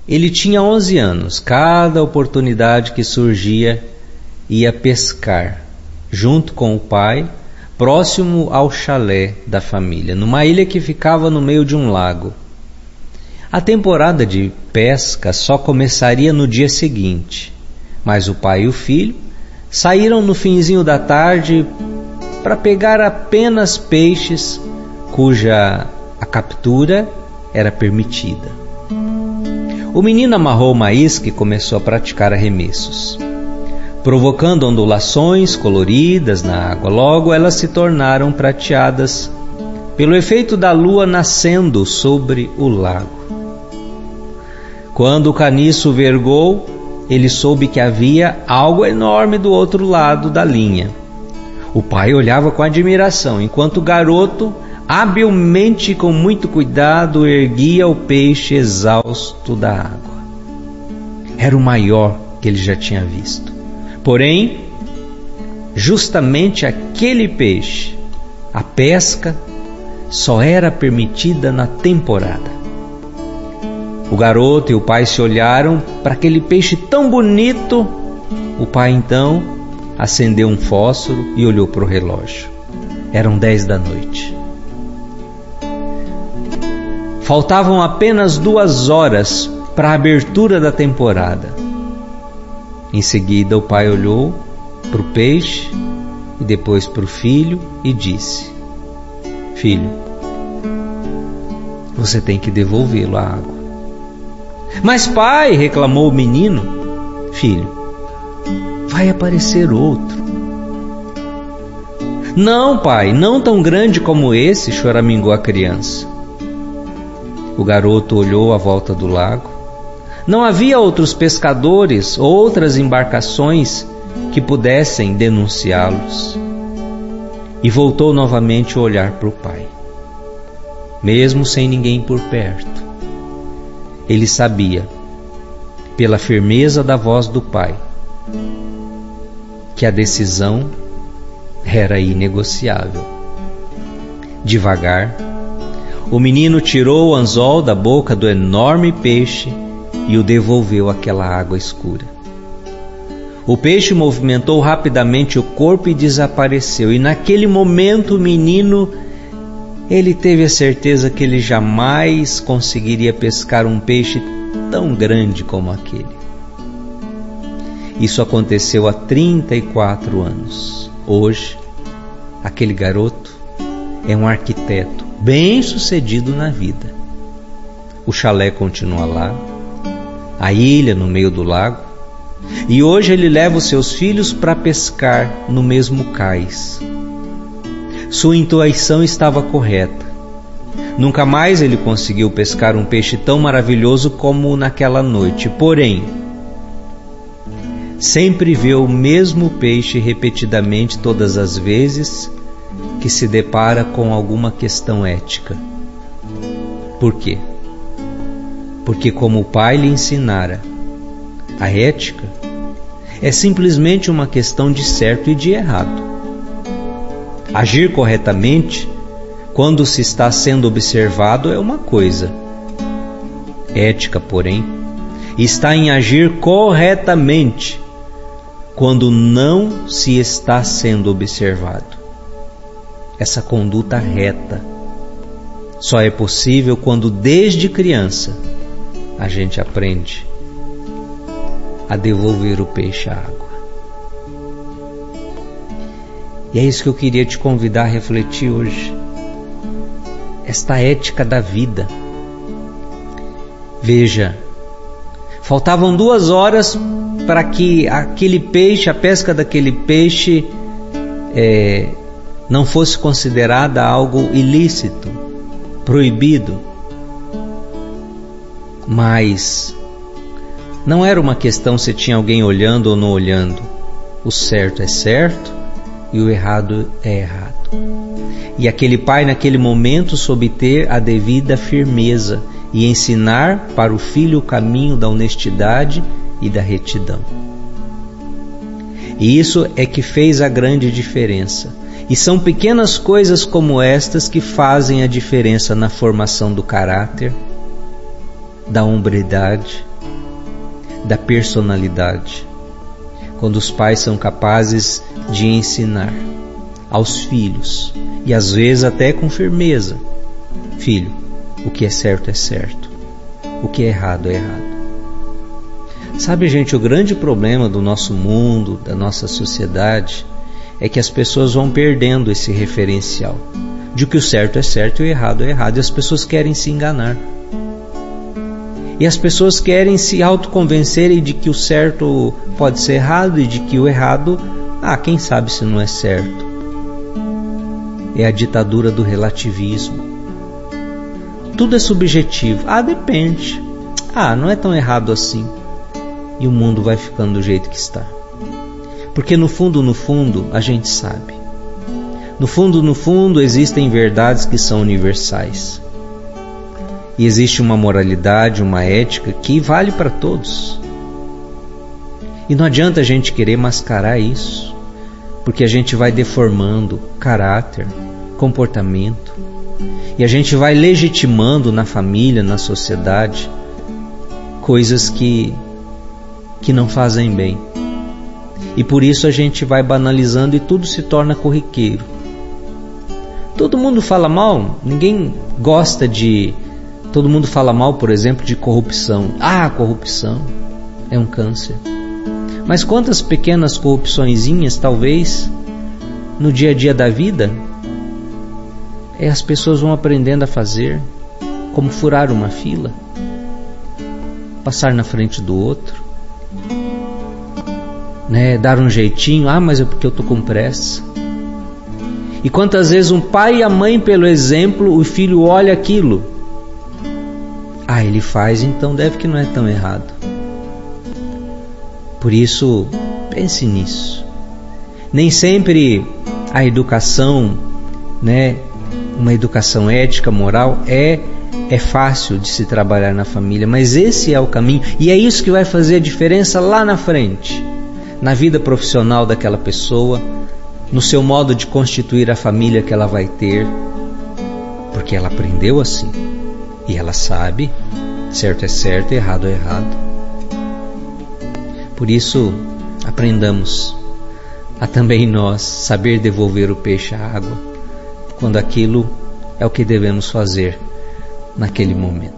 Ele tinha 11 anos. Cada oportunidade que surgia, ia pescar, junto com o pai, próximo ao chalé da família, numa ilha que ficava no meio de um lago. A temporada de pesca só começaria no dia seguinte, mas o pai e o filho saíram no finzinho da tarde para pegar apenas peixes cuja a captura era permitida. O menino amarrou uma isca e começou a praticar arremessos, provocando ondulações coloridas na água. Logo elas se tornaram prateadas pelo efeito da lua nascendo sobre o lago. Quando o caniço vergou, ele soube que havia algo enorme do outro lado da linha. O pai olhava com admiração, enquanto o garoto, habilmente e com muito cuidado, erguia o peixe exausto da água. Era o maior que ele já tinha visto. Porém, justamente aquele peixe, a pesca, só era permitida na temporada. O garoto e o pai se olharam para aquele peixe tão bonito. O pai então acendeu um fósforo e olhou para o relógio. Eram 10 da noite. Faltavam apenas 2 horas para a abertura da temporada. Em seguida o pai olhou para o peixe e depois para o filho e disse: Filho, você tem que devolvê-lo à água. Mas pai, reclamou o menino, filho, vai aparecer outro. Não, pai, não tão grande como esse, choramingou a criança. O garoto olhou à volta do lago. Não havia outros pescadores ou outras embarcações que pudessem denunciá-los. E voltou novamente a olhar para o pai. Mesmo sem ninguém por perto, ele sabia, pela firmeza da voz do pai, que a decisão era inegociável. Devagar, o menino tirou o anzol da boca do enorme peixe e o devolveu àquela água escura. O peixe movimentou rapidamente o corpo e desapareceu. E naquele momento o menino, ele teve a certeza que ele jamais conseguiria pescar um peixe tão grande como aquele. Isso aconteceu há 34 anos. Hoje, aquele garoto é um arquiteto bem-sucedido na vida. O chalé continua lá, a ilha no meio do lago, e hoje ele leva os seus filhos para pescar no mesmo cais. Sua intuição estava correta. Nunca mais ele conseguiu pescar um peixe tão maravilhoso como naquela noite. Porém, sempre vê o mesmo peixe repetidamente todas as vezes que se depara com alguma questão ética. Por quê? Porque, como o pai lhe ensinara, a ética é simplesmente uma questão de certo e de errado. Agir corretamente quando se está sendo observado é uma coisa. Ética, porém, está em agir corretamente quando não se está sendo observado. Essa conduta reta só é possível quando desde criança a gente aprende a devolver o peixe à água. E é isso que eu queria te convidar a refletir hoje. Esta ética da vida. Veja, faltavam 2 horas para que aquele peixe, a pesca daquele peixe não fosse considerada algo ilícito, proibido. Mas não era uma questão se tinha alguém olhando ou não olhando. O certo é certo e o errado é errado. E aquele pai naquele momento soube ter a devida firmeza e ensinar para o filho o caminho da honestidade e da retidão. E isso é que fez a grande diferença. E são pequenas coisas como estas que fazem a diferença na formação do caráter, da hombridade, da personalidade. Quando os pais são capazes de ensinar aos filhos, e às vezes até com firmeza: filho, o que é certo é certo, o que é errado é errado. Sabe, gente, o grande problema do nosso mundo, da nossa sociedade, é que as pessoas vão perdendo esse referencial de que o certo é certo e o errado é errado, e as pessoas querem se enganar. E as pessoas querem se autoconvencerem de que o certo pode ser errado e de que o errado, quem sabe se não é certo. É a ditadura do relativismo. Tudo é subjetivo. Depende. Não é tão errado assim. E o mundo vai ficando do jeito que está. Porque no fundo, a gente sabe. No fundo, existem verdades que são universais. E existe uma moralidade, uma ética que vale para todos. E não adianta a gente querer mascarar isso, porque a gente vai deformando caráter, comportamento, e a gente vai legitimando na família, na sociedade, coisas que não fazem bem. E por isso a gente vai banalizando e tudo se torna corriqueiro. Todo mundo fala mal, ninguém gosta de... Todo mundo fala mal, por exemplo, de corrupção. A corrupção é um câncer. Mas quantas pequenas corrupçõezinhas, talvez, no dia a dia da vida, as pessoas vão aprendendo a fazer, como furar uma fila, passar na frente do outro, dar um jeitinho, mas é porque eu estou com pressa. E quantas vezes um pai e a mãe, pelo exemplo, o filho olha aquilo, ele faz, então deve que não é tão errado. Por isso, pense nisso. Nem sempre a educação, uma educação ética, moral, é fácil de se trabalhar na família, mas esse é o caminho, e é isso que vai fazer a diferença lá na frente, na vida profissional daquela pessoa, no seu modo de constituir a família que ela vai ter, porque ela aprendeu assim, e ela sabe, certo é certo, errado é errado. Por isso, aprendamos a também nós saber devolver o peixe à água, quando aquilo é o que devemos fazer naquele momento.